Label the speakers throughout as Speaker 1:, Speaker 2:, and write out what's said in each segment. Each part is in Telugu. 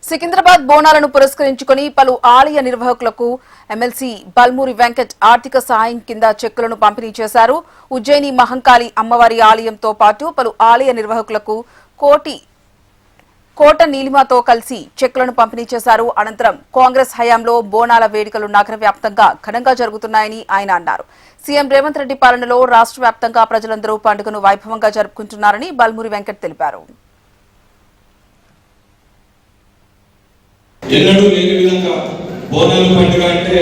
Speaker 1: సికింద్రాబాద్ బోనాలను పురస్కరించుకుని పలు ఆలయ నిర్వాహకులకు ఎమ్మెల్సీ బల్మూరి వెంకట్ ఆర్థిక సహాయం కింద చెక్కులను పంపిణీ చేశారు. ఉజ్జయిని మహంకాళి అమ్మవారి ఆలయంతో పాటు పలు ఆలయ నిర్వాహకులకు కోట నీలిమతో కలిసి చెక్కులను పంపిణీ చేశారు. అనంతరం కాంగ్రెస్ హయాంలో బోనాల వేడుకలు నగర వ్యాప్తంగా ఘనంగా జరుగుతున్నాయని ఆయన అన్నారు. సీఎం రేవంత్ రెడ్డి పాలనలో రాష్ట్ర వ్యాప్తంగా ప్రజలందరూ పండుగను వైభవంగా జరుపుకుంటున్నారని బల్మూరి వెంకట్ తెలిపారు.
Speaker 2: ఎన్నడూ లేని విధంగా బోనాల పండుగ అంటే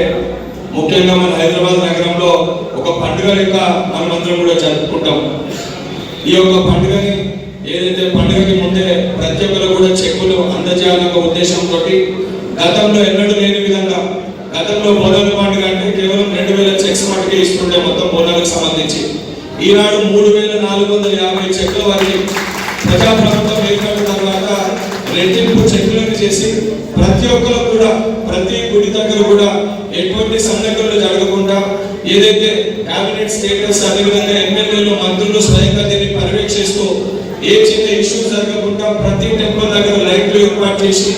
Speaker 2: ముఖ్యంగా మన హైదరాబాద్ నగరంలో ఒక పండుగ లెక్క మనమందరం కూడా జరుపుకుంటాం. ఈ యొక్క పండుగని ఏదైతే పండుగకి ముందే ప్రతి ఒక్కరు కూడా చెక్కులు అందజేయాలన్న ఉద్దేశంతో గతంలో ఎన్నడూ లేని విధంగా గతంలో బోనాల పండుగ అంటే కేవలం 2000 చెక్స్ మటుకే ఇస్తుండే మొత్తం బోనాలకు సంబంధించి. ఈనాడు 3450 చెక్కుల వారికి ప్రజాప్రభుత్వం ఏర్పడిన తర్వాత రెట్టింపు చెక్కులను చేసి ప్రతి ఒక్కరు కూడా ప్రతి గుడి దగ్గర కూడా ఎటువంటి సంఘటనలు జరగకుండా ఏదైతే క్యాబినెట్ స్టేటస్ అదేవిధంగా ఎమ్మెల్యేలు మంత్రులు స్వయంగా దీన్ని పర్యవేక్షిస్తూ ఏ చిన్న ఇష్యూస్ జరగకుండా ప్రతి టెంపుల్ దగ్గర లైట్లు ఏర్పాటు చేసి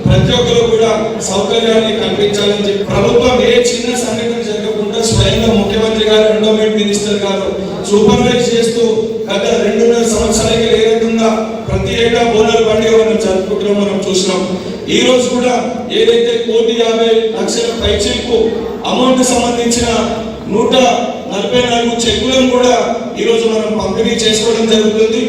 Speaker 2: ప్రతి ఒక్కరు కూడా సౌకర్యాన్ని కల్పించాలని చెప్పి ప్రభుత్వం ఏ చిన్న సంఘటన జరగకుండా స్వయంగా ముఖ్యమంత్రి గారు ఎండోమెంట్ మినిస్టర్ గారు సూపర్వైజ్ చేస్తూ గత 2.5 సంవత్సరాలకి ఏ రకంగా ప్రతి ఏటా బోనాల పండుగ మనం జరుపుకుంటున్నాం మనం చూసినాం. ఈ రోజు కూడా ఏదైతే 1,50,00,000 పైచీలకు అమౌంట్ సంబంధించిన 144 చెక్కులను కూడా ఈ రోజు మనం పంపిణీ చేసుకోవడం జరుగుతుంది.